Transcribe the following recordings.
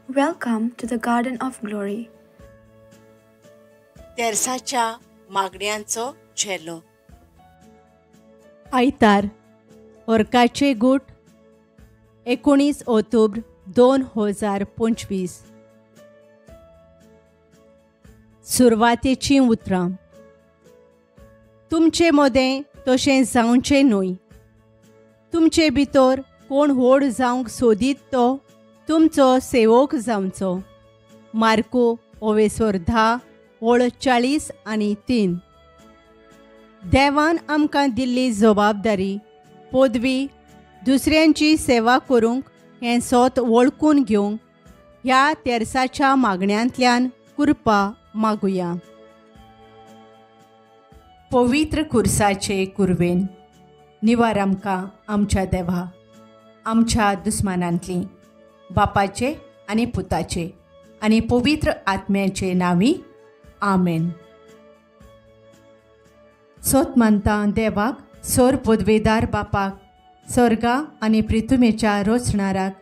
Welcome to the Garden of Glory. तेरसाच्या मागण्यांचो झेलो. आयतार ओर्काचे गूट 19 October 2025. सुरवातेची उतरां. तुमचे मोदें तशें जावचें न्हय. तुमचे भितर कोण व्हड जावंक सोदीत तो तुमचो सेवक जावचो. मार्को 10:40-3. देवान आमकां दिल्ली जबाबदारी पदवी दुसऱ्यांची सेवा करूंक हें सोत वळखून घेवंक ह्या तेरसाच्या मागण्यांतल्यान कृपा मागुया. पवित्र खुर्साचे कुरवेन निवार आमकां आमच्या देवा, आमच्या दुस्मानांतली, बापाचे आनी पुताचे आनी पवित्र आत्म्याचे नांवी. आमेन. सोत मानता देवाक, सोर पदवेदार बापाक, स्वर्गा आनी पृथ्वीच्या रोचणाराक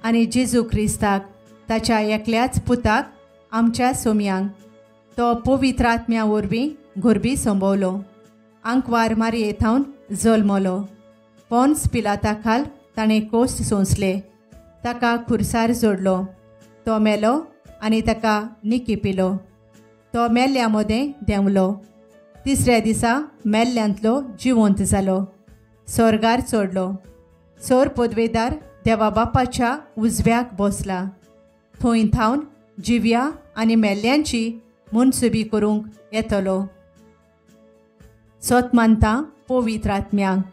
आनी जेजू क्रिस्ताक ताच्या एकल्याच पुताक आमच्या सोम्यांक तो पवित्र आत्म्या वरवीं घोरबी संभोवलो. आंकवार मारयेथावन जल्मलो. पोन्स पिलाता खाल ताणें कोस्ट सोंसले. ताका खुर्सार जोडलो. तो मेलो आनी ताका निकिपिलो. तो मेल्ल्या मोदें देंवलो. तिसऱ्या दिसा मेल्ल्यांतलो जिवंत जालो. स्वर्गार चडलो. सोर पदवेदार देवा बापाच्या उजव्याक बसला. थंय थावन जिव्या आनी मेल्ल्यांची मुनसुबी करूंक येतलो. सोत मानता पवित्र आत्म्यांक,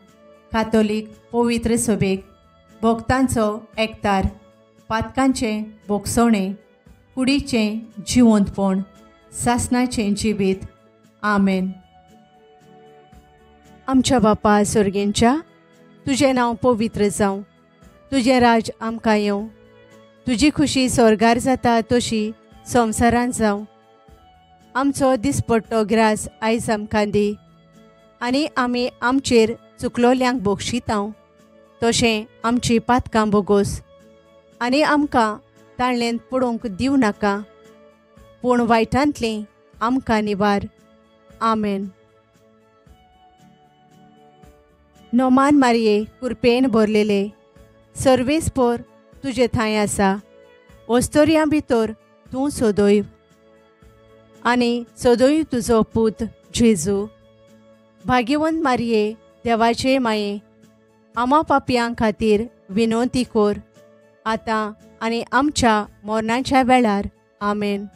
कातोलीक पवित्र सभेक, भक्तांचो एकतार, पातकांचें भोगसवणें, कुडीचें जिवंतपण, सासणाचें जिवीत. आमेन. आमच्या बापा स्वर्गेंच्या, तुजें नांव पवित्र जावं. तुजें राज आमकां येवं. तुजी खुशी स्वर्गार जाता तशी संवसारांत जावं. आमचो दिसपट्टो ग्रास आयज आमकां दी. आनी आमी आमचेर चुकलोल्यांक बक्षितांव तशें आमची पातकां बोगोस. आनी आमकां ताळ्ळेंत पडोवंक दिवं नाका, पूण वायटांतलीं आमकां निवार. आमेन. नोमान मारये कुरपेन भरलेले, सर्वेस्पोर तुजे थंय आसा. ओस्तोऱ्यां भितर तूं सोदोय आनी सोदोय तुजो पूत जेजू. भाग्यवंत मारये देवाचे माये, आमा पापयां खातीर विनोती कोर, आतां आनी आमच्या मरणाच्या वेळार. आमेन.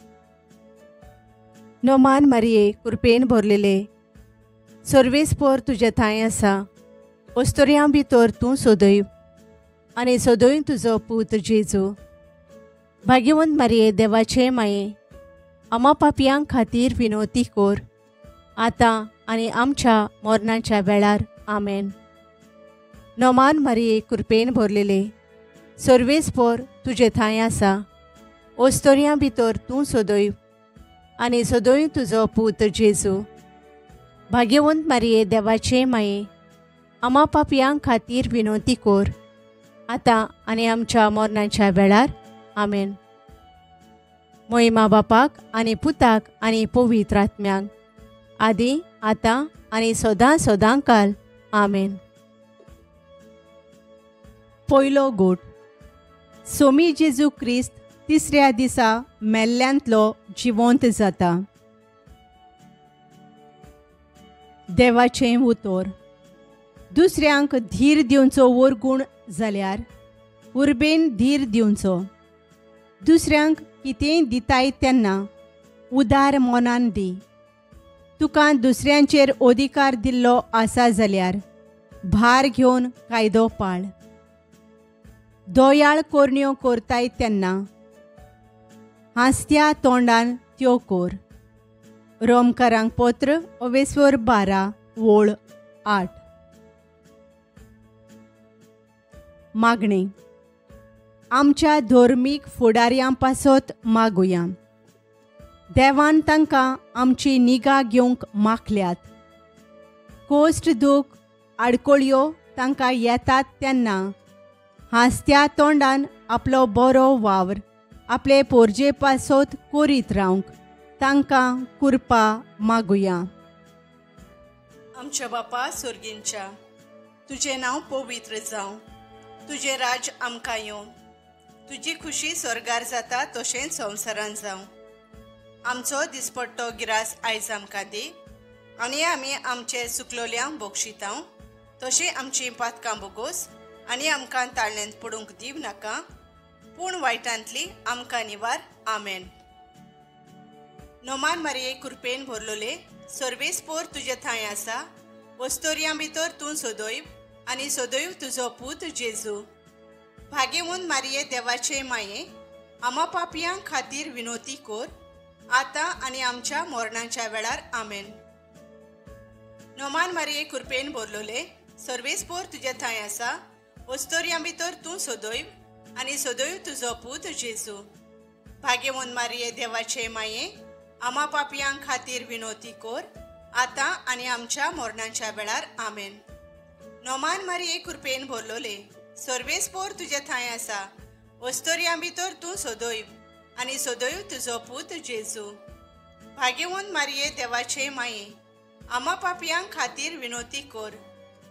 नोमान मारये कुरपेन भरलेले, सर्वेस्पोर तुजे थंय आसा. ओस्तोऱ्यां भितर तूं सोदोय आनी सोदोय तुजो पूत जेजू. भाग्यवंत मारये देवाचे माये, आमा पापयां खातीर विनोती कोर, आतां आनी आमच्या मरणाच्या वेळार. आमेन. नोमान मारये कुरपेन भरलेले, सर्वेस्पोर तुजे थंय आसा. ओस्तोऱ्यां भितर तूं सोदोय आनी सोदोय तुजो पूत जेजू. भाग्यवंत मारये देवाचे माये, आमा पापयां खातीर विनोती कोर, आतां आनी आमच्या मरणाच्या वेळार. आमेन. मोहिमा बापाक आनी पुताक आनी पवित्र आत्म्यांक, आदी आतां आनी सदां सदांकाल. आमेन. पयलो गोट. सोमी जेजू क्रिस्त तिसऱ्या दिसा मेल्ल्यांतलो जिवंत जाता. देवाचें उतर. दुसऱ्यांक धीर दिवचो वरगूण जाल्यार उर्बेन धीर दिवचो. दुसऱ्यांक कितेंय दिताय तेन्ना उदार मोनान दी. तुका दुसऱ्यांचेर अधिकार दिल्लो आसा जाल्यार भार घेवन कायदो पाळ. दोयाळ कोरण्यो करताय तेन्ना हांसत्या तोंडान त्यो कोर. रोमकारांक पत्र 12:8. मागणी. आमच्या धर्मीक फुडाऱ्यां पासत मागुया. देवान तांकां आमची निगा घेवंक मागल्यात. कोश्ट दूख आडकोळ्यो तांकां येतात तेन्ना हांसत्या तोंडान आपलो बरो वावर आपले पोरजे पासत कोरीत रावंक तांकां कृपा मागुया. आमच्या बापा सुर्गींच्या, तुझें नांव पवित्र जावं, तुझें राज आमकां येवं, तुजी खुशी स्वर्गार जाता तशेंच संवसारांत जावं. आमचो दिसपट्टो गिरास आयज आमकां दी, आनी आमी आमचे चुकलोल्यांक बक्षितांव, तशी आमची पातकां बोगोस आनी आमकां ताळण्यांत पडूंक दिव नाका, पूण वायटांतली आमकां निवार. आमेन. नोमान मारये कृपेन भरलोले, सर्वेस्पोर तुजे थंय आसा, वस्तोरयां भितर तूं सोदोयव आनी सोदोयव तुजो पूत जेजू. भाग्यवंत मारये देवाचे माये, आमा पापयां खातीर विनोती कोर, आतां आनी आमच्या मरणाच्या वेळार. आमेन. नोमान मारये कृपेन भरलोले, सर्वेस्पोर तुजे थंय आसा, वस्तोरयां भितर तूं सोदोयव आनी सोदोयव तुजो पूत जेजू. भाग्यवंत मारये देवाचे माये, आमा पापयां खातीर विनोती कोर, आतां आनी आमच्या मरणाच्या वेळार. आमेन. नोमान मारये कृपेन भरलोले, सर्वेस्पोर तुजे थंय आसा, वस्तोरयां भितर तूं सोदोयव आनी सोदोयव तुजो पूत जेजू. भाग्यवंत मारये देवाचे माये, आमा पापयां खातीर विनोती कोर,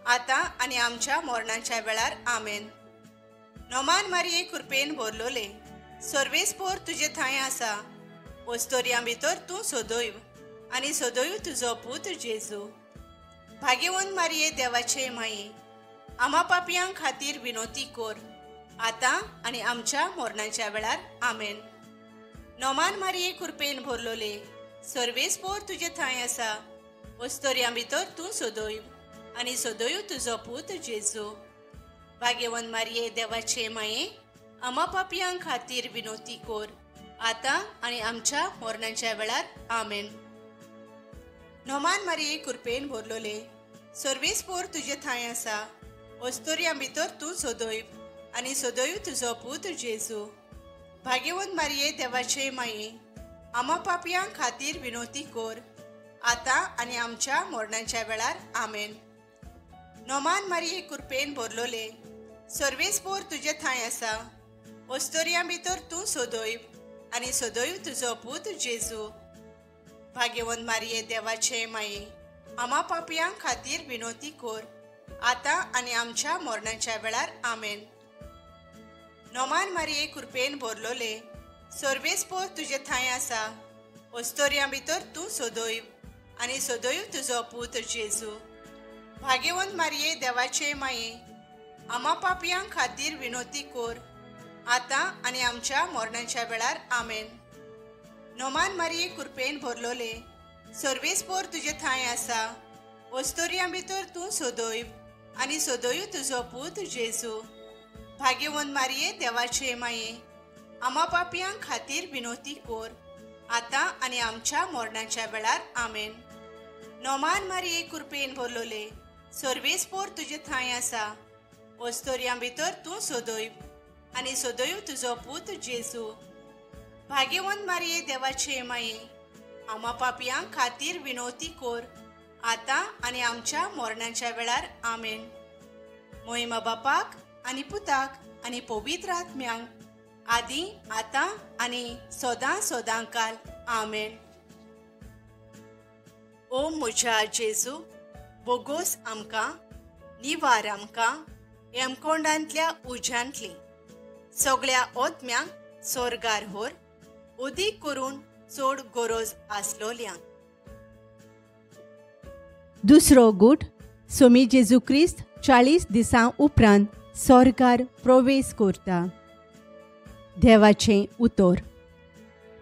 आतां आनी आमच्या मरणाच्या वेळार. आमेन. नोमान मारये कृपेन भरलोले, सर्वेस्पोर तुजे थंय आसा, वस्तोरयां भितर तूं सोदोयव आनी सोदोयव तुजो पूत जेजू. भाग्यवंत मारये देवाचे माये, आमा पापयां खातीर विनोती कोर, आतां आनी आमच्या मरणाच्या वेळार. आमेन. नोमान मारये कृपेन भरलोले, सर्वेस्पोर तुजे थंय आसा, वस्तोरयां भितर तूं सोदोयव आनी सोदोयव तुजो पूत जेजू. भाग्यवंत मारये देवाचे माये, आमा पापयां खातीर विनोती कोर, आतां आनी आमच्या मरणाच्या वेळार. आमेन. नोमान मारये कृपेन भरलोले, सर्वेस्पोर तुजे थंय आसा, वस्तोरयां भितर तूं सोदोयव आनी सोदोयव तुजो पूत जेजू. भाग्यवंत मारये देवाचे माये, आमा पापयां खातीर विनोती कोर, आतां आनी आमच्या मरणाच्या वेळार. आमेन. नोमान मारये कृपेन भरलोले, सर्वेस्पोर तुजे थंय आसा, वस्तोरयां भितर तूं सोदोयव आनी सोदोयव तुजो पूत जेजू. भाग्यवंत मारये देवाचे माये, आमा पापयां खातीर विनोती कोर, आतां आनी आमच्या मरणाच्या वेळार. आमेन. नोमान मारये कृपेन भरलोले, सर्वेस्पोर तुजे थंय आसा, वस्तोरयां भितर तूं सोदोयव आनी सोदोयव तुजो पूत जेजू. भाग्यवंत मारये देवाचे माये, आमा पापयां खातीर विनोती कोर, आतां आनी आमच्या मरणाच्या वेळार. आमेन. नोमान मारये कृपेन भरलोले, सर्वेस्पोर तुजे थंय आसा, वस्तोरयां भितर तूं सोदोयव आनी सोदोयव तुजो पूत जेजू. भाग्यवंत मारये देवाचे माये, आमा पापयां खातीर विनोती कोर, आतां आनी आमच्या मरणाच्या वेळार. आमेन. नोमान मारये कृपेन भरलोले, सर्वेस्पोर तुजे थंय आसा, वस्तोरयां भितर तूं सोदोयव आनी सोदोयव तुजो पूत जेजू. भाग्यवंत मारये देवाचे माये, आमा पापयां खातीर विनोती कोर, आतां आनी आमच्या मरणाच्या वेळार. आमेन. मोहिमा बापाक आनी पुताक आनी पवित्र आत्म्यांक, आदी आतां आनी सोदां सोदां काल. आमेन. ओ म्हज्या जेजू, बोगोस आमकां, निवार आमकां हेमकोंडांतल्या उज्यांतली सगळ्या ओतम्यांक स्वर्गार व्हर, उदीक करून चड गरज आसलोल्यांक. दुसरो गूट. सोमी जेजू क्रिस्त 40 दिसां उपरांत स्वर्गार प्रवेश करता. देवाचें उतर.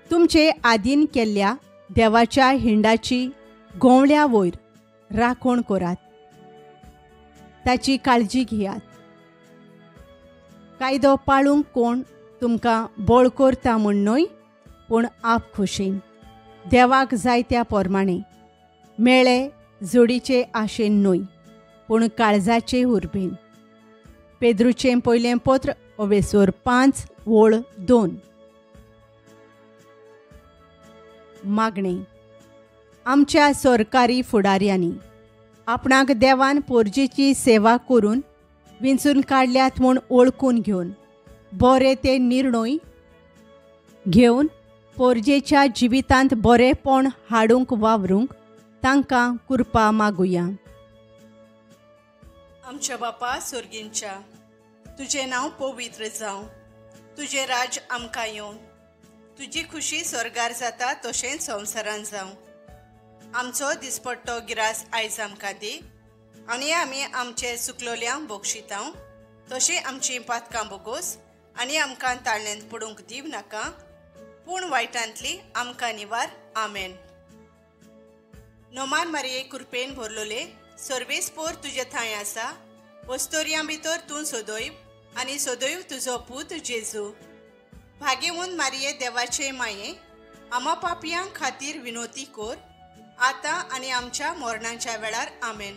तुमचे आदीन केल्ल्या देवाच्या हिंडाची गोवळ्या वयर राखण करात, ताची काळजी घेयात. कायदो पाळूंक कोण तुमकां बळ करता म्हूण न्हय, पूण आप खोशेन देवाक जाय त्या प्रमाणें, मेळे जोडीचे आशेन न्हय, पूण काळजाचे उर्बेन. पेद्रूचें पयलें पत्र अवेसोर 5:2. मागणें. आमच्या सरकारी फुडाऱ्यांनी आपणाक देवान पोरजेची सेवा करून विंचून काडल्यात म्हूण ओळखून घेवन बरे ते निर्णय घेवन पोरजेच्या जिवितांत बरेपण हाडूंक वावरूंक तांकां कृपा मागुया. आमच्या बापा सुर्गींच्या, तुजें नांव पवित्र जावं. तुजें राज आमकां येवन. तुजी खुशी स्वर्गार जाता तशेंच संवसारांत जावं. आमचो दिसपट्टो गिरास आयज आमकां दी, आनी आमी आमचे चुकलोल्यांक बक्षितांव. तशें आमचीं पातकां बोगोस आनी आमकां ताळणेंत पडूंक दिव नाका, पूण वायटांतली आमकां निवार. आमेन. नोमान मारये कृपेन भरलोले, सर्वेस्पोर तुजे थंय आसा. वस्तोरयां भितर तूं सोदोयब आनी सोदोयब तुजो पूत जेजू. भाग्यवंत मारये देवाचे माये, आमा पापयांक खातीर विनोती कोर, आतां आनी आमच्या मरणाच्या वेळार. आमेन.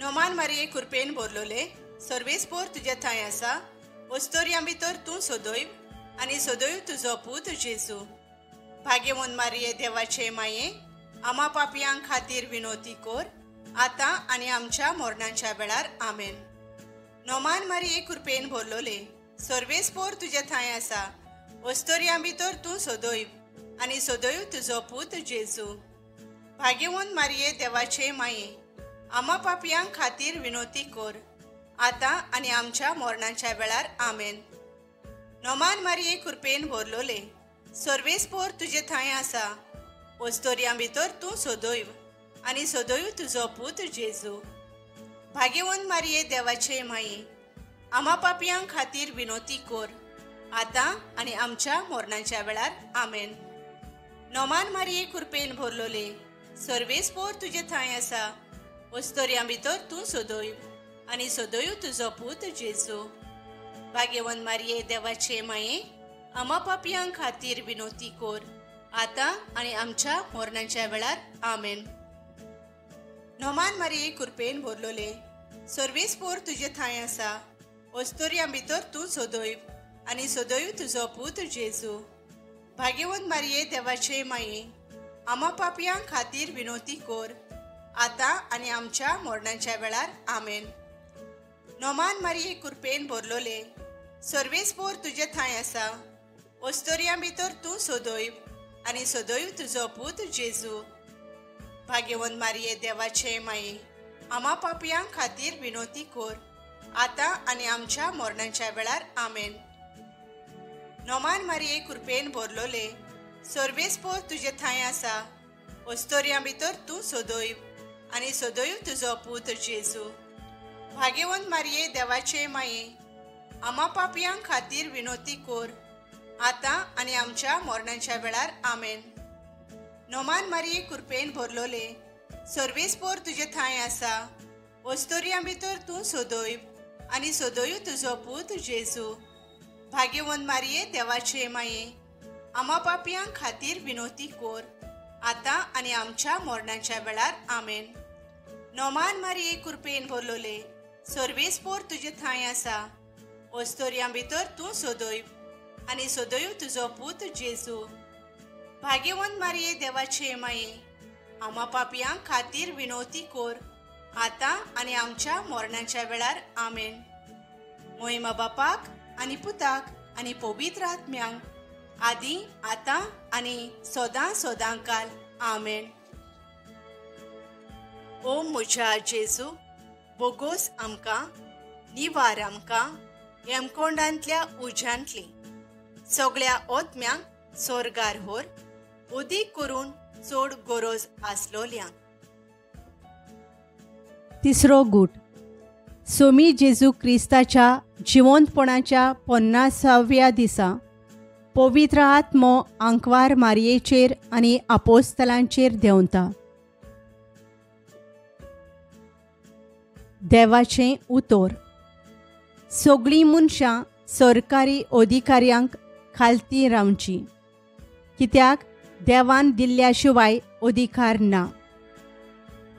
नोमान मारये कृपेन भरलोले, सर्वेस्पोर तुजे थंय आसा. वस्तोरयां भितर तूं सोदोयब आनी सोदोयब तुजो पूत जेजू. भाग्यवंत मारये देवाचे माये, आमा पापयांक खातीर विनोती कोर, आतां आनी आमच्या मरणाच्या वेळार. आमेन. नोमान मारये कृपेन भरलोले, सर्वेस्पोर तुजे थंय आसा. वस्तोरयां भितर तूं सोदोयब आनी सोदोयब तुजो पूत जेजू. भाग्यवंत मारये देवाचे माये, आमा पापयांक खातीर विनोती कोर, आतां आनी आमच्या मरणाच्या वेळार. आमेन. नोमान मारये कृपेन भरलोले, सर्वेस्पोर तुजे थंय आसा. वस्तोरयां भितर तूं सोदोयब आनी सोदोयब तुजो पूत जेजू. भाग्यवंत मारये देवाचे माये, आमा पापयांक खातीर विनोती कोर, आतां आनी आमच्या मरणाच्या वेळार. आमेन. नोमान मारये कृपेन भरलोले, सर्वेस्पोर तुजे थंय आसा. वस्तोरयां भितर तूं सोदोयब आनी सोदोयब तुजो पूत जेजू. भाग्यवंत मारये देवाचे माये, आमा पापयांक खातीर विनोती कोर, आतां आनी आमच्या मरणाच्या वेळार. आमेन. नोमान मारये कृपेन भरलोले, सर्वेस्पोर तुजे थंय आसा. वस्तोरयां भितर तूं सोदोयब आनी सोदोयब तुजो पूत जेजू. भाग्यवंत मारये देवाचे माये, आमा पापयांक खातीर विनोती कोर, आतां आनी आमच्या मरणाच्या वेळार. आमेन. नोमान मारये कृपेन भरलोले, सर्वेस्पोर तुजे थंय आसा. वस्तोरयां भितर तूं सोदोयब आनी सोदोयब तुजो पूत जेजू. भाग्यवंत मारये देवाचे माये, आमा पापयांक खातीर विनोती कोर, आतां आनी आमच्या मरणाच्या वेळार. आमेन. नोमान मारये कृपेन भरलोले, सर्वेस्पोर तुजे थंय आसा. वस्तोरयां भितर तूं सोदोयब आनी सोदोयब तुजो पूत जेजू. भाग्यवंत मारये देवाचे माये, आमा पापयांक खातीर विनोती कोर, आतां आनी आमच्या मरणाच्या वेळार. आमेन. नोमान मारये कृपेन भरलोले, सर्वेस्पोर तुजे थंय आसा. वस्तोरयां भितर तूं सोदोयब आनी सोदोयब तुजो पूत जेजू. भाग्यवंत मारये देवाचे माये, आमा पापयांक खातीर विनोती कोर, आतां आनी आमच्या मरणाच्या वेळार. आमेन. नोमान मारये कृपेन भरलोले, सर्वेस्पोर तुजे थंय आसा. वस्तोरयां भितर तूं सोदोयब आनी सोदोयब तुजो पूत जेजू. भाग्यवंत मारये देवाचे माये, आमा पापयांक खातीर विनोती कोर, आतां आनी आमच्या मरणाच्या वेळार. आमेन. मोहिमा बापाक आनी पुताक आनी पवित्र आत्म्यांक, आदी आतां आनी सोदां सोदांकाल. आमेन. ओ म्हज्या जेजू, बोगोस आमकां, निवार आमकां हेमकोंडांतल्या उज्यांतली सगळ्या ओतम्यांक स्वर्गार व्हर, उदीक करून चड गरज आसलोल्यांक. तिसरो गूट. सोमी जेजू क्रिस्ताच्या जिवंतपणाच्या 50व्या दिसा पवित्र आत्मो आंकवार मारयेचेर आनी आपोस्तलांचेर देंवता. देवाचें उतर. सगळीं मनशां सरकारी अधिकाऱ्यांक खालती रावची, कित्याक देवान दिल्ल्या शिवाय अधिकार ना.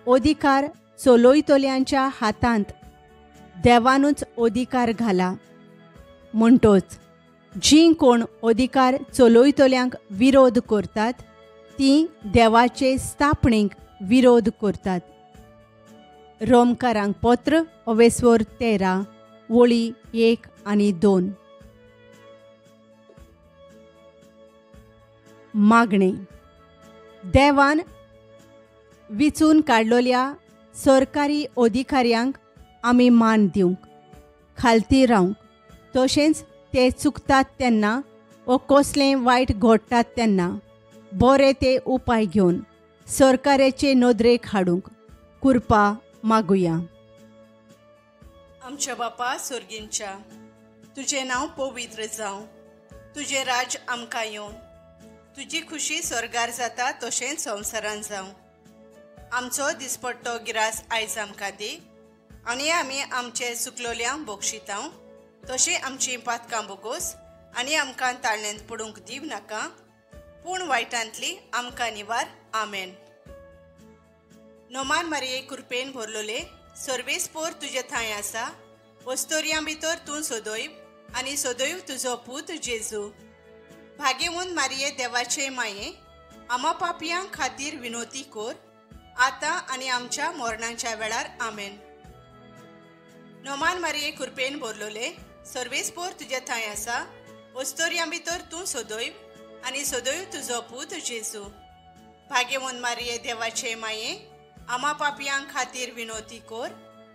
अधिकार चलोयतल्यांच्या हातांत देवानूच अधिकार घाला. म्हणटोच जीं कोण अधिकार चलोयतल्यांक विरोध करतात तीं देवाचे स्थापणेक विरोध करतात. रोमकारांक पत्र 13 वळी 1 आनी 2. मागणे. देवान विचून काडलोल्या सरकारी अधिकाऱ्यांक आमी मान दिवंक, खालती रावंक, तशेंच ते चुकतात तेन्ना वा कसलें वायट घडटात तेन्ना बरे ते उपाय घेवन सरकाराचे नदरेक हाडूंक कृपा मागुया. आमच्या बापा सुर्गींच्या, तुजें नांव पवित्र जावं. तुजें राज आमकां येवन, तुजी खुशी स्वर्गार जाता तशेंच संवसारांत जावं. आमचो दिसपट्टो गिरास आयज आमकां दी, आनी आमी आमचे चुकलोल्यांक बक्षितांव, तशी आमची पातकां बोगोस आनी आमकां ताळण्यांत पडूंक दिव नाका, पूण वायटांतली आमकां निवार. आमेन. नोमान मारये कृपेन भरलोले, सर्वेस्पोर तुजे थंय आसा. वस्तोरयां भितर तूं सोदोयव आनी सोदोयव तुजो पूत जेजू. भाग्यवंत मारये देवाचे माये, आमा पापयां खातीर विनोती कोर, आतां आनी आमच्या मरणाच्या वेळार. आमेन. नोमान मारये कृपेन भरलोले, सर्वेस्पोर तुजे थंय आसा. वस्तोरयां भितर तूं सोदोयव आनी सोदोयव तुजो पूत जेजू. भाग्यवंत मारये देवाचे माये, आमा पापयां खातीर विनोती कोर,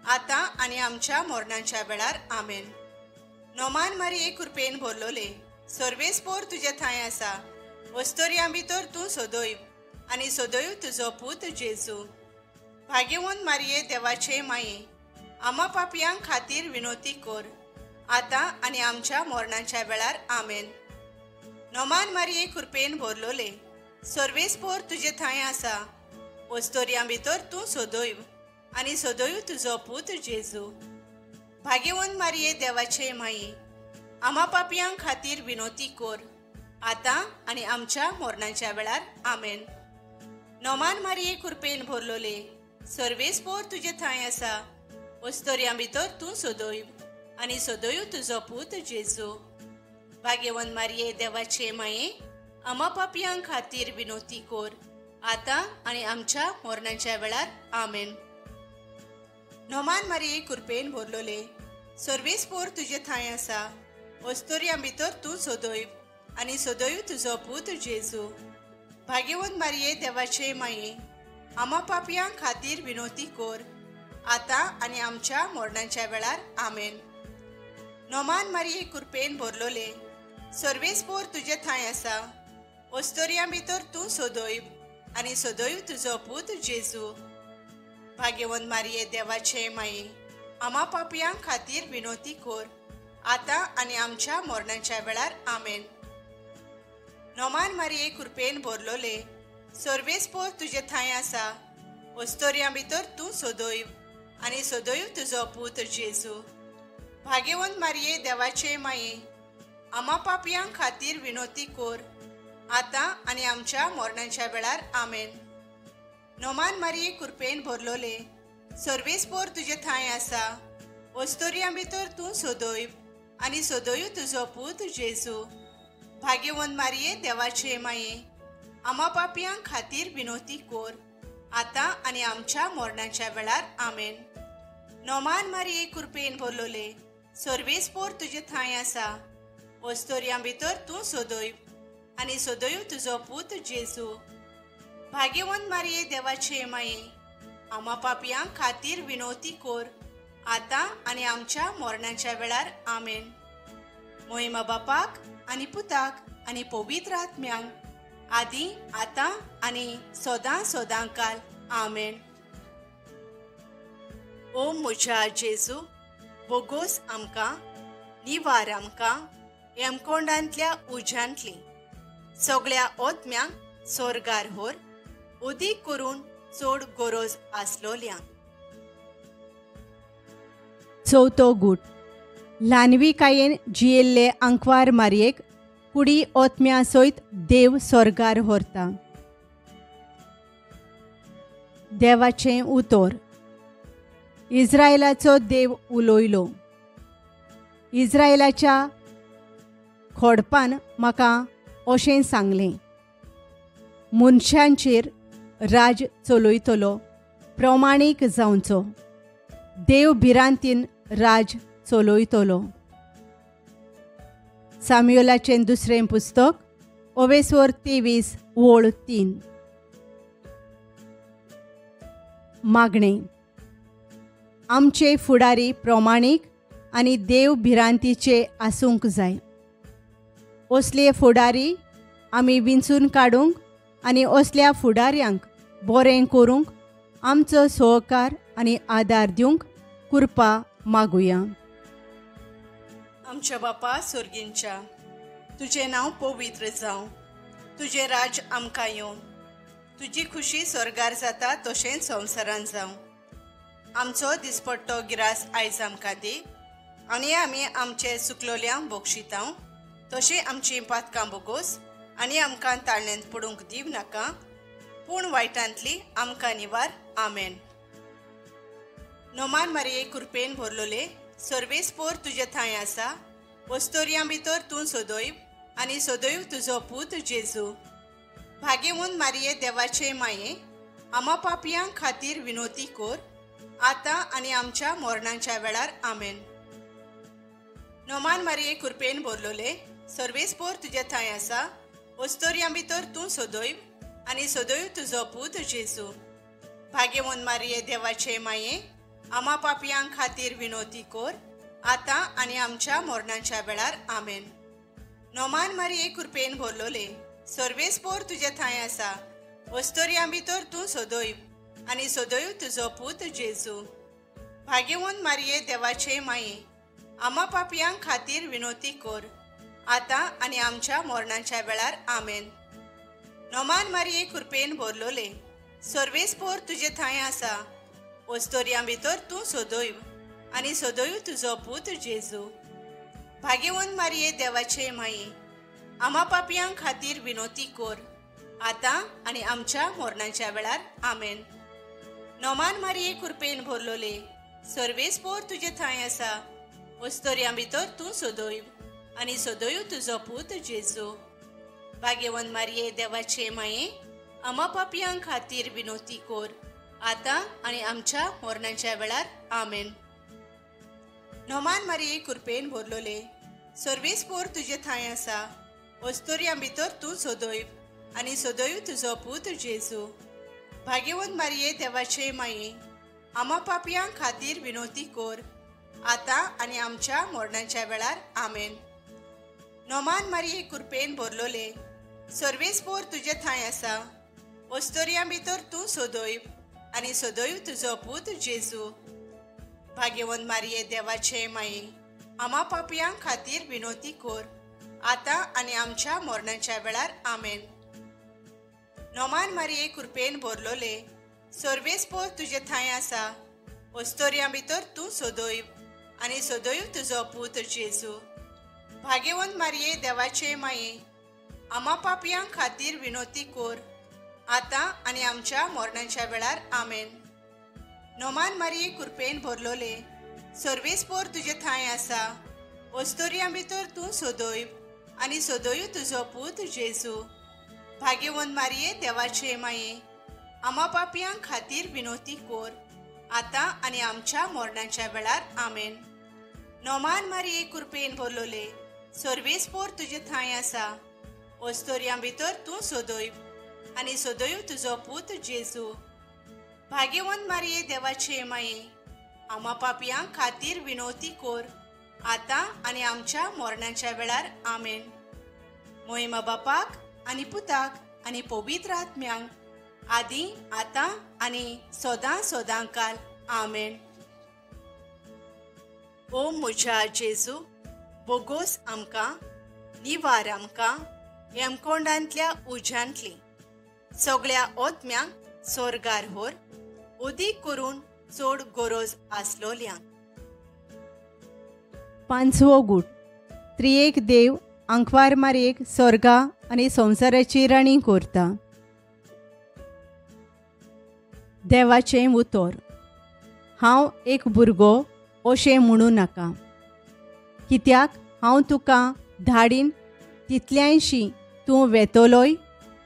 आतां आनी आमच्या मरणाच्या वेळार. आमेन. नोमान मारये कृपेन भरलोले, सर्वेस्पोर तुजे थंय आसा. वस्तोरयां भितर तूं सोदोयव आनी सोदोयव तुजो पूत जेजू. भाग्यवंत मारये देवाचे माये, आमा पापयां खातीर विनोती कोर, आतां आनी आमच्या मरणाच्या वेळार. आमेन. नोमान मारये कृपेन भरलोले, सर्वेस्पोर तुजे थंय आसा. वस्तोरयां भितर तूं सोदोयव आनी सोदोयव तुजो पूत जेजू. भाग्यवंत मारये देवाचे माये, आमा पापयां खातीर विनोती कोर, आतां आनी आमच्या मरणाच्या वेळार. आमेन. नोमान मारये कृपेन भरलोले, सर्वेस्पोर तुजे थंय आसा. वस्तोरयां भितर तूं सोदोयव आनी सोदोयव तुजो पूत जेजू. भाग्यवंत मारये देवाचे माये, आमा पापयां खातीर विनोती कोर, आतां आनी आमच्या मरणाच्या वेळार. आमेन. नोमान मारये कृपेन भरलोले, सर्वेस्पोर तुजे थंय आसा. वस्तोरयां भितर तूं सोदोयव आनी सोदोयव तुजो पूत जेजू. भाग्यवंत मारये देवाचे माये, आमा पापयां खातीर विनोती कोर, आतां आनी आमच्या मरणाच्या वेळार. आमेन. नोमान मारये कृपेन भरलोले, सर्वेस्पोर तुजे थंय आसा. वस्तोरयां भितर तूं सोदोयव आनी सोदोयव तुजो पूत जेजू. भाग्यवंत मारये देवाचे माये, आमा पापयां खातीर विनोती कोर, आतां आनी आमच्या मरणाच्या वेळार. आमेन. नोमान मारये कृपेन भरलोले, सर्वेस्पोर तुजे थंय आसा. वस्तोरयां भितर तूं सोदोयव आनी सोदोयव तुजो पूत जेजू. भाग्यवंत मारये देवाचे माये, आमा पापयां खातीर विनोती कोर, आतां आनी आमच्या मरणाच्या वेळार. आमेन. नोमान मारये कृपेन भरलोले, सर्वेस्पोर तुजे थंय आसा. वस्तोरयां भितर तूं सोदोयव आनी सोदोयव तुजो पूत जेजू. भाग्यवंत मारये देवाचे माये, आमा पापयां खातीर विनोती कोर, आतां आनी आमच्या मरणाच्या वेळार. आमेन. नोमान मारये कृपेन भरलोले, सर्वेस्पोर तुजे थंय आसा. वस्तोरयां भितर तूं सोदोयव आनी सोदोयव तुजो पूत जेजू. भाग्यवंत मारये देवाचे माये, आमा पापयां खातीर विनोती कोर, आतां आनी आमच्या मरणाच्या वेळार. आमेन. मोहिमा बापाक आनी पुताक आनी पवित्र आत्म्यांक, आदी आतां आनी सदां सदांकाल. आमेन. ओ म्हज्या जेजू, बोगोस आमकां, निवार आमकां हेमकोंडांतल्या उज्यांतली सगळ्या ओतम्यांक स्वर्गार व्हर, उदीक करून चड गरज आसलोल्यांक. चवथो गूट. ल्हानविकायेन जियेल्ले आंकवार मारयेक कुडी ओतम्या सयत देव स्वर्गार व्हरता. देवाचें उतर. इस्रायलाचो देव उलोयलो. इस्रायलाच्या खोडपान म्हाका अशें सांगलें, मनशांचेर राज चलयतलो, प्रमाणीक जावचो, देव भिरांतीन राज चलयतलो. साम्युएलाचें दुसरें पुस्तक ओवेसोर 23 ओळ 3. मागणे. आमचे फुडारी प्रमाणीक आनी देव भिरांतीचे आसूंक जाय. असले फुडारी आमी विंचून काडूंक आनी असल्या फुडाऱ्यांक बरें करूंक आमचो सहकार आनी आदार दिवंक कृपा मागुया. आमच्या बापा सुर्गींच्या, तुजें नांव पवित्र जावं. तुजें राज आमकां येवं. तुजी खुशी स्वर्गार जाता तशेंच संवसारांत जावं. आमचो दिसपट्टो गिरास आयज आमकां दी आनी आमी आमचे चुकलोल्यांक बक्षितांव. तशें आमचीं पातकां बोगोस आनी आमकां ताळणेंत पडूंक दिव नाका, पूण वायटांतली आमकां निवार. आमेन. नोमान मारये कृपेन भरलोले, सर्वेस्पोर तुजे थंय आसा. वस्तोरयां भितर तूं सोदोयब आनी सोदोयब तुजो पूत जेजू. भाग्यवंत मारये देवाचे माये, आमा पापयां खातीर विनोती कोर, आतां आनी आमच्या मरणाच्या वेळार. आमेन. नोमान मारये कृपेन भरलोले, सर्वेस्पोर तुजे थंय आसा. वस्तोरयां भितर तूं सोदोयब आनी सोदोयब तुजो पूत जेजू. भाग्यवंत मारये देवाचे माये, आमा पापयां खातीर विनोती कोर, आतां आनी आमच्या मरणाच्या वेळार. आमेन. नोमान मारये कृपेन भरलोले, सर्वेस्पोर तुजे थंय आसा. वस्तोरयां भितर तूं सोदोयब आनी सोदोयब तुजो पूत जेजू. भाग्यवंत मारये देवाचे माये, आमा पापयां खातीर विनोती कोर, आतां आनी आमच्या मरणाच्या वेळार. आमेन. नोमान मारये कृपेन भरलोले, सर्वेस्पोर तुजे थंय आसा. वस्तोरयां भितर तूं सोदोयब आनी सोदोयब तुजो पूत जेजू. भाग्यवंत मारये देवाचे माये, आमा पापयां खातीर विनोती कोर, आतां आनी आमच्या मरणाच्या वेळार. आमेन. नोमान मारये कृपेन भरलोले, सर्वेस्पोर तुजे थंय आसा. वस्तोरयां भितर तूं सोदोयब आनी सोदोयब तुजो पूत जेजू. भाग्यवंत मारये देवाचे माये, आमा पापयां खातीर विनोती कोर, आतां आनी आमच्या मरणाच्या वेळार. आमेन. नोमान मारये कृपेन भरलोले, सर्वेस्पोर तुजे थंय आसा. वस्तोरयां भितर तूं सोदोयब आनी सोदोयब तुजो पूत जेजू. भाग्यवंत मारये देवाचे माये, आमा पापयां खातीर विनोती कोर, आतां आनी आमच्या मरणाच्या वेळार. आमेन. नोमान मारये कृपेन भरलोले, सर्वेस्पोर तुजे थंय आसा. वस्तोरयां भितर तूं सोदोयब आनी सोदोयब तुजो पूत जेजू. भाग्यवंत मारये देवाचे माये, आमा पापयां खातीर विनोती कोर, आतां आनी आमच्या मरणाच्या वेळार. आमेन. नोमान मारये कृपेन भरलोले, सर्वेस्पोर तुजे थंय आसा. वस्तोरयां भितर तूं सोदोयब आनी सोदोयब तुजो पूत जेजू. भाग्यवंत मारये देवाचे माये, आमा पापयां खातीर विनोती कोर, आतां आनी आमच्या मरणाच्या वेळार. आमेन. नोमान मारये कृपेन भरलोले, सर्वेस्पोर तुजे थंय आसा. वस्तोरयां भितर तूं सोदोयब आनी सोदोयब तुजो पूत जेजू. भाग्यवंत मारये देवाचे माये, आमा पापयां खातीर विनोती कोर, आतां आनी आमच्या मरणाच्या वेळार. आमेन. नोमान मारये कृपेन भरलोले, सर्वेस्पोर तुजे थंय आसा. वस्तोरयां भितर तूं सोदोयब आनी सोदोयब तुजो पूत जेजू. भाग्यवंत मारये देवाचे माये, आमा पापयां खातीर विनोती कोर, आतां आनी आमच्या मरणाच्या वेळार. आमेन. मोहिमा बापाक आनी पुताक आनी पवित्र आत्म्यांक, आदी आतां आनी सोदां सोदांकाल. आमेन. ओ म्हज्या जेजू, बोगोस आमकां, निवार आमकां हेमकोंडांतल्या उज्यांतली सगळ्या ओतम्यांक स्वर्गार व्हर, उदीक करून चड गरज आसलोल्यांक. 5वो गूट. त्रिएक देव अंकवार मारयेक स्वर्गा आनी संवसाराची राणी करता. देवाचें उतर. हांव एक भुरगो अशें म्हणूं नाका, कित्याक हांव तुका धाडीन तितल्यांशी तूं वेतलोय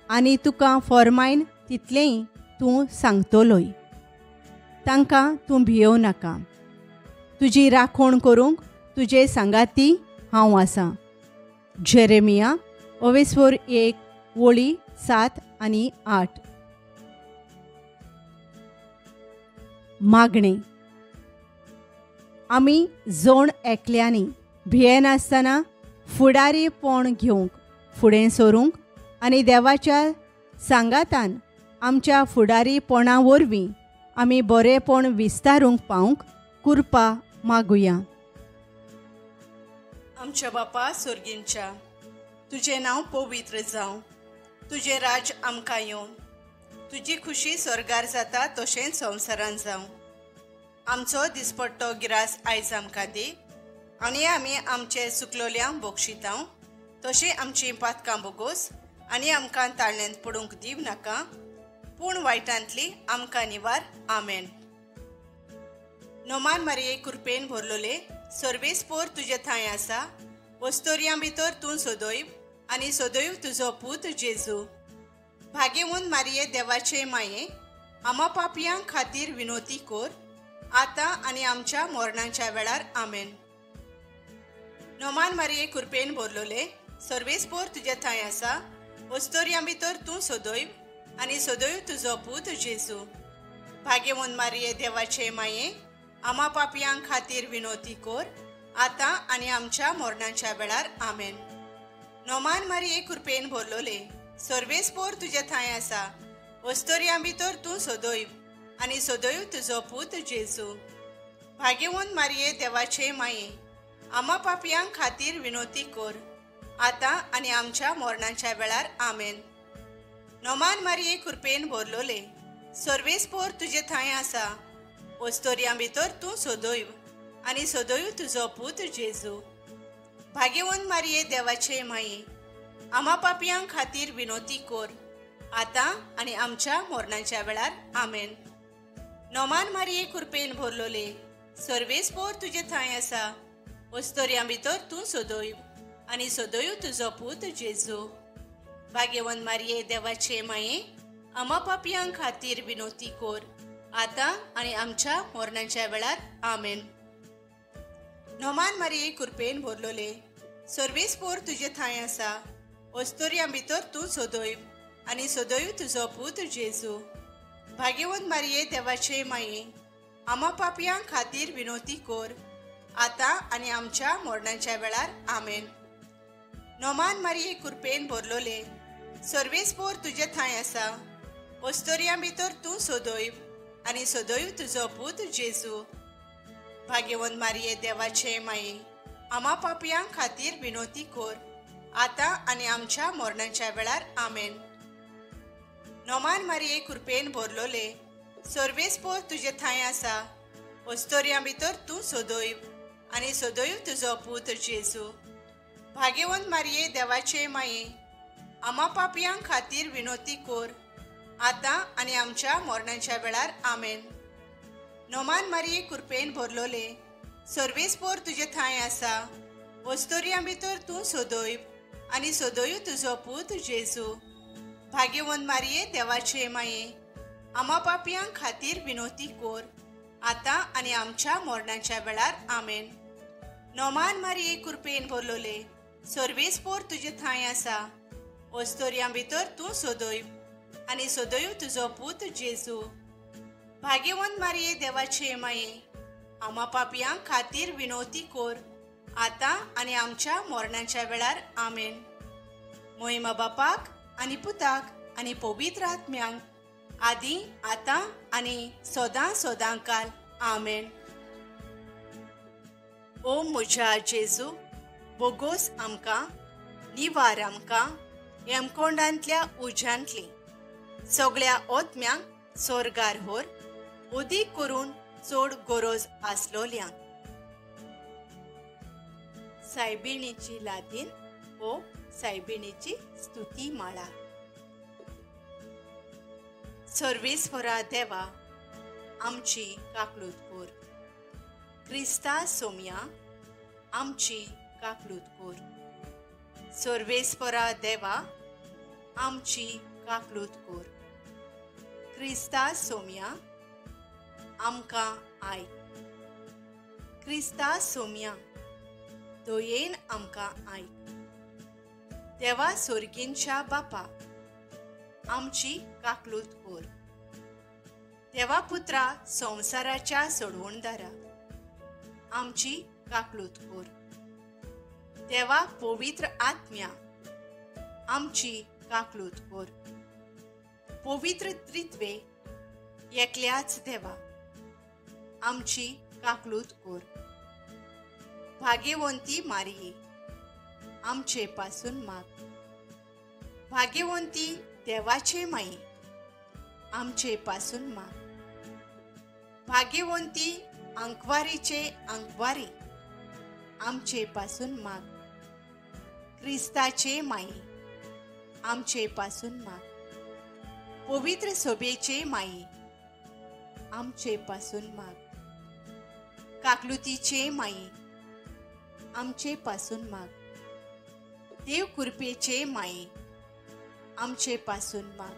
आनी तुका फॉर्मायन तितलेंय तूं सांगतलोय. तांकां तूं भियोव नाका. तुजी राखण करूंक तुजे सांगाती हांव आसां. जेरेमिया ओवेस्पोर 1 वळी 7 आनी 8. मागणी. आमी जोण एकल्यांनी भियेनासतना फुडारीपण घेवंक फुडें सरूंक आनी देवाच्या सांगातान आमच्या फुडारीपणा वरवीं आमी बरेपण विस्तारूंक पावंक कृपा मागुया. आमच्या बापा सुर्गींच्या, तुजें नांव पवित्र जावं. तुजें राज आमकां येवन, तुजी खुशी स्वर्गार जाता तशेंच संवसारान जावं. आमचो दिसपट्टो गिरास आयज आमकां दी आनी आमी आमचे सुकलोल्यांक बक्षितांव. तशें आमचीं पातकां बोगोस आनी आमकां ताळणेंत पडूंक दिव नाका, पूण वायटांतली आमकां निवार. आमेन. नोमान मारये कृपेन भरलोले, सर्वेस्पोर तुजे थंय आसा. वस्तोरयां भितर तूं सोदोयब आनी सोदोयब तुजो पूत जेजू. भाग्यवंत मारये देवाचे माये, आमा पापयांक खातीर विनोती कोर, आतां आनी आमच्या मरणाच्या वेळार. आमेन. नोमान मारये कृपेन भरलोले, सर्वेस्पोर तुजे थंय आसा. वस्तोरयां भितर तूं सोदोयब आनी सोदोयब तुजो पूत जेजू. भाग्यवंत मारये देवाचे माये, आमा पापयांक खातीर विनोती कोर, आतां आनी आमच्या मरणाच्या वेळार. आमेन. नोमान मारये कृपेन भरलोले, सर्वेस्पोर तुजे थंय आसा. वस्तोरयां भितर तूं सोदोयब आनी सोदोयब तुजो पूत जेजू. भाग्यवंत मारये देवाचे माये, आमा पापयांक खातीर विनोती कोर, आतां आनी आमच्या मरणाच्या वेळार. आमेन. नोमान मारये कृपेन भरलोले, सर्वेस्पोर तुजे थंय आसा. वस्तोरयां भितर तूं सोदोयब आनी सोदोयब तुजो पूत जेजू. भाग्यवंत मारये देवाचे माये, आमा पापयांक खातीर विनोती कोर, आतां आनी आमच्या मरणाच्या वेळार. आमेन. नोमान मारये कृपेन भरलोले, सर्वेस्पोर तुजे थंय आसा. वस्तोरयां भितर तूं सोदोयब आनी सोदोयब तुजो पूत जेजू. भाग्यवंत मारये देवाचे माये, आमा पापयांक खातीर विनोती कोर, आतां आनी आमच्या मरणाच्या वेळार. आमेन. नोमान मारये कृपेन भरलोले, सर्वेस्पोर तुजे थंय आसा. वस्तोरयां भितर तूं सोदोयब आनी सोदोयब तुजो पूत जेजू. भाग्यवंत मारये देवाचे माये, आमा पापयांक खातीर विनोती कोर, आतां आनी आमच्या मरणाच्या वेळार. आमेन. नोमान मारये कृपेन भरलोले, सर्वेस्पोर तुजे थंय आसा. वस्तोरयां भितर तूं सोदोयब आनी सोदोयब तुजो पूत जेजू. भाग्यवंत मारये देवाचे माये, आमा पापयांक खातीर विनोती कोर, आतां आनी आमच्या मरणाच्या वेळार. आमेन. नोमान मारये कृपेन भरलोले, सर्वेस्पोर तुजे थंय आसा. वस्तोरयां भितर तूं सोदोयब आनी सोदोयब तुजो पूत जेजू. भाग्यवंत मारये देवाचे माये, आमा पापयांक खातीर विनोती कोर, आतां आनी आमच्या मरणाच्या वेळार. आमेन. नोमान मारये कृपेन भरलोले, सर्वेस्पोर तुजे थंय आसा. वस्तोरयां भितर तूं सोदोयब आनी सोदोयब तुजो पूत जेजू. भाग्यवंत मारये देवाचे माये, आमा पापयांक खातीर विनोती कोर, आतां आनी आमच्या मरणाच्या वेळार. आमेन. नोमान मारये कृपेन भरलोले, सर्वेस्पोर तुजे थंय आसा. वस्तोरयां भितर तूं सोदोयब आनी सोदोयब तुजो पूत जेजू. भाग्यवंत मारये देवाचे माये, आमा पापयांक खातीर विनोती कोर, आतां आनी आमच्या मरणाच्या वेळार. आमेन. मोहिमा बापाक आनी पुताक आनी पवित्र आत्म्यांक, आदी आतां आनी सोदां सोदां काल. आमेन. ओ म्हज्या जेजू, बोगोस आमकां, निवार आमकां हेमकोंडांतल्या उज्यांतली सगळ्या ओतम्यांक स्वर्गार व्हर, उदीक करून चड गरज आसलोल्यांक. सायबिणीची लादीन ओ सायबिणीची स्तुती माळा. सर्वेस्परा देवा, आमची काकलूत कोर. क्रिस्ता सोम्या, आमची काकलूत कोर. सर्वेस्परा देवा, आमची काकलूत कोर. क्रिस्ता सोम्या, आमकां आयक. क्रिस्ता सोम्या, दयेन आमकां आयक. देवा सोर्गींच्या बापा, आमची काकलूत कोर. देवा पुत्रा संवसाराच्या सोडवणदारा, आमची काकलूत कोर. देवा पवित्र आत्म्या, आमची काकलूत कोर. पवित्र त्रित्वे एकल्याच देवा, आमची काकलूत कोर. भाग्यवंती मारिये, आमचे पासून माग. भाग्यवंती देवाचे माई, आमचे पासून माग. भाग्यवंती अंकवारीचे अंकवारी, आमचे पासून माग. ख्रिस्ताचे माई, आमचे पासून माग. पवित्र सोबेचे माई, आमचे पासून माग. काकलुतीचे माई, आमचे पासून माग. देव कृपेचे माई, आमचे पासून माग.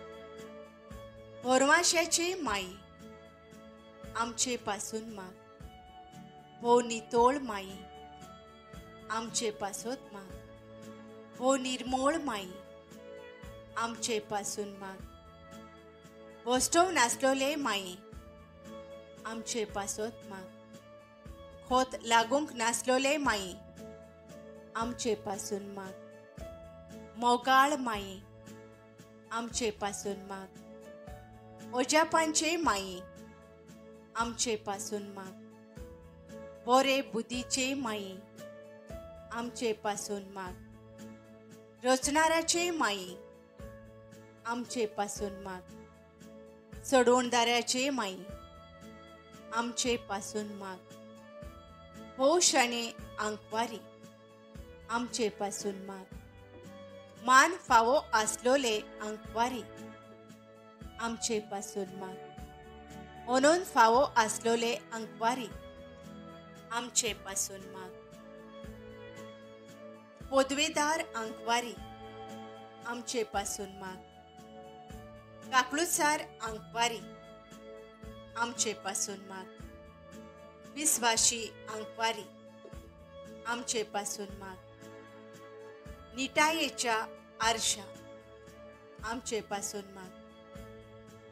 भरवशाचे माई, आमचे पासून माग. भो नितोळ माई, आमचे पासोत माग. भो निर्मोळ माई, आमचे पासून माग. वस्तव नासलोले माई, आमचे पासोत माग. खोत लागूंक नासलोले माई, आमचे पासून माग. मोगाळ माई, आमचे पासून माग. ओजापांचे माई, आमचे पासून माग. बोरे बुद्धीचे माई, आमचे पासून माग. रचणाराचे माई, आमचे पासून माग. सोडवणदाराचे माई, आमचे पासून माग. हो शणे अंकवारी, आमचे पासून माग. मान फावो आसलोले अंकवारी, आमचे पासून माग. म्हणून फावो आसलोले अंकवारी, आमचे पासून माग. पदवेदार अंकवारी, आमचे पासून माग. काकलुतसार अंकवारी, आमचे पासून माग. विश्वासी अंकवारी, आमचे पासून माग. निटायेच्या आरशा, आमचे पासून माग.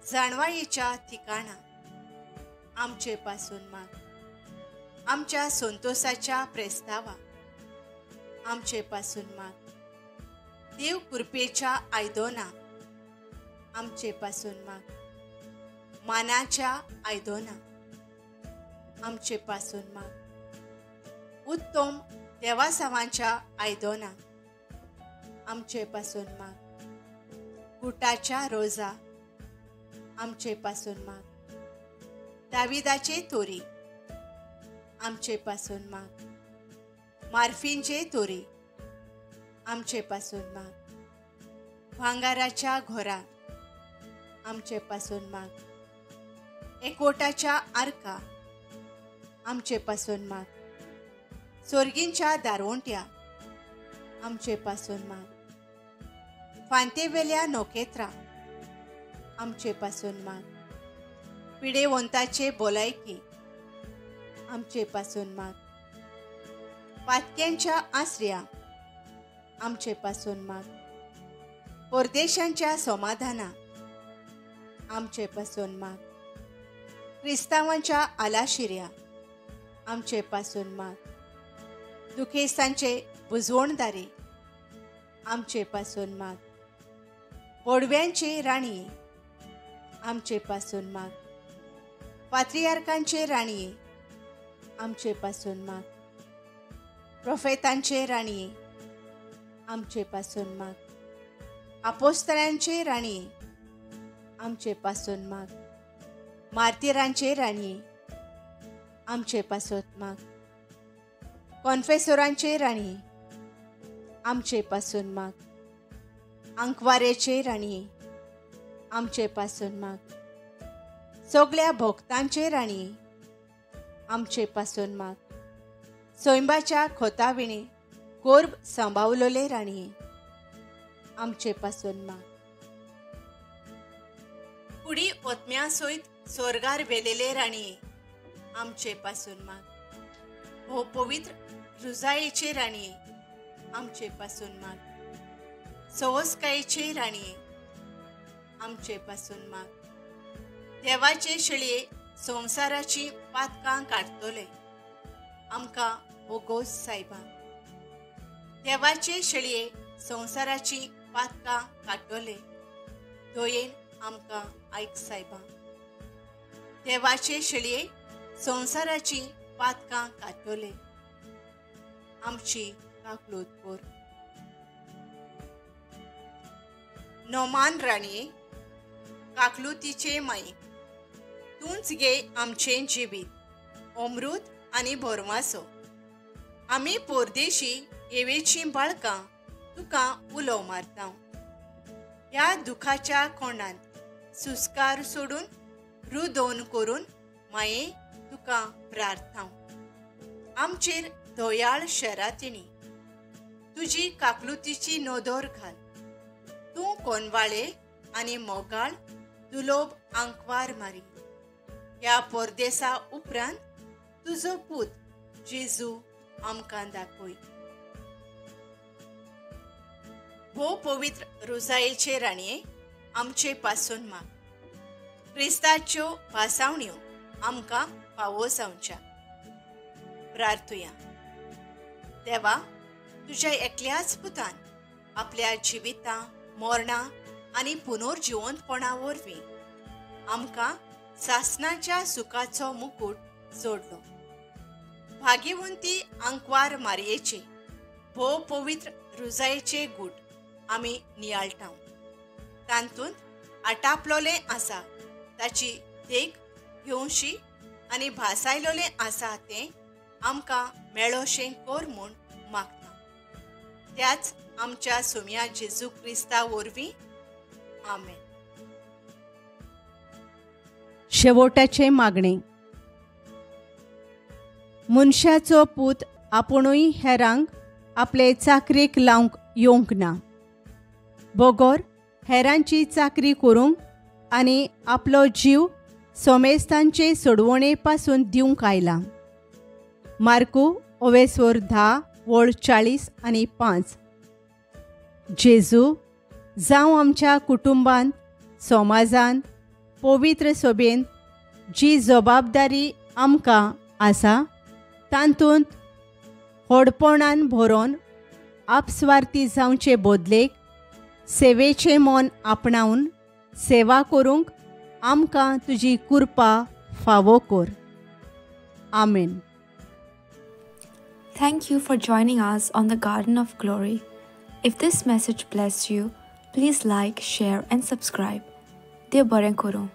जाणवायेच्या ठिकाणा, आमचे पासून माग. आमच्या संतोषाच्या प्रेस्तावा, आमचे पासून माग. देव कृपेच्या आयदोना, आमचे पासून माग. मानाच्या आयदोना, आमचे पासून माग. उत्तम देवासावांच्या आयदोना, आमचे पासून माग. गुटाच्या रोजा, आमचे पासून माग. दाविदाचे तोरी, आमचे पासून माग. मार्फिनचे तोरी, आमचे पासून माग. भांगाराच्या घोरा, आमचे पासून माग. एकवटाच्या आर्का, आमचे पासून माग. सोर्गींच्या दारवंट्या, आमचे पासून माग. फांतेवेल्या नोकेत्रा, आमचे पासून माग. पिडेवंताचे बोलायकी, आमचे पासून माग. पातक्यांच्या आश्रया, आमचे पासून माग. परदेशांच्या समाधाना, आमचे पासून माग. क्रिस्तावांच्या आलाशिर्या, आमचे पासून माग. दुखेस्तांचे बुजवणदारे, आमचे पासून माग. पडव्यांचे राणी, आमचे पासून माग. पात्रियार्कांचे राणी, आमचे पासून माग. प्रोफेतांचे राणी, आमचे पासून माग. अपोस्तलांचे राणी, आमचे पासून माग. मार्तिरांचे राणी, आमचे पासून माग. कॉन्फेसोरांचे राणी, आमचे पासून माग. अंकवारेचे राणी, आमचे पासून माग. सगळ्या भक्तांचे राणी, आमचे पासून माग. स्वयंबाच्या खोताविणे कोर्ब सांभाळलेले राणी, आमचे पासून माग. कुडी ओतम्या सयत स्वर्गार वेलेले राणी, आमचे पासून माग. हो पवित्र रुजायेचे राणी, आमचे पासून माग. सोवस्कायेचे राणये, आमचे पासून माग. देवाचे शेळये संवसाराची पातकां काडटले, आमकां ओगोस सायबा. देवाचे शेळये संवसाराची पातकां काडटले, दोयेन आमकां आयक सायबा. देवाचे शेळये संवसाराची पातकां काडटले, आमची काकलूत कोर. नोमान राणये, काकलुतीचे माई, तूंच गे आमचें जिवीत, अमृत आनी भरमासो. आमी परदेशी येवेचीं बाळकां तुका उलो मारता. ह्या दुखाच्या कोंडांत सुस्कार सोडून रुदोन करून माये तुका प्रार्थना. आमचेर दोयाळ शेरातिणी, तुजी काकलुतीची नोदोर घाल. तूं कोनवाळे आनी मोगाळ दुलोब आंकवार मारी. ह्या परदेसा उपरांत तुजो पूत जेजू आमकां दाखय. भोव पवित्र रोजायेचे राणये, आमचे पासून माग. क्रिस्ताच्यो भासावण्यो आमकां फावो जावच्या. प्रार्थुया. देवा, तुज्या एकल्याच पुतान आपल्या जिवितां, मरणां आनी पुनर्जिवंतपणा वरवीं आमकां सासणाच्या सुखाचो मुकुट जोडलो. भाग्यवंती आंकवार मारयेचे भोव पवित्र रुजायेचे गूट आमी नियाळटाव. तांतूंत आटापलोलें आसा ताची देख घेवशी आनी भासायलोलें आसा तें आमकां मेळोशें कोर म्हूण मागता. त्याच आमच्या सुम्या जेजू क्रिस्ता वरवीं. आमेन. शेवटाचे मागणे. मनशाचो पूत आपुणूय हेरांक आपले चाकरेक लावंक येवंक ना. बोगोर हेरांची चाकरी करूंक आनी आपलो जीव सोमेस्तांचे सोडवणे पासून दिवंक आयला. मार्कू 10:40-45. जेजू जावं आमच्या कुटुंबांत, समाजांत, पवित्र सभेंत जी जबाबदारी आमकां आसा तांतूंत व्हडपणान भरोन आपस्वार्थी जावचे बदलेक सेवेचें मोन आपणावन सेवा करूंक आमकां तुजी कृपा फावो कर. आमेन. Thank you for joining us on the Garden of Glory. If this message blessed you, please like, share, and subscribe. Dear Baren Koro.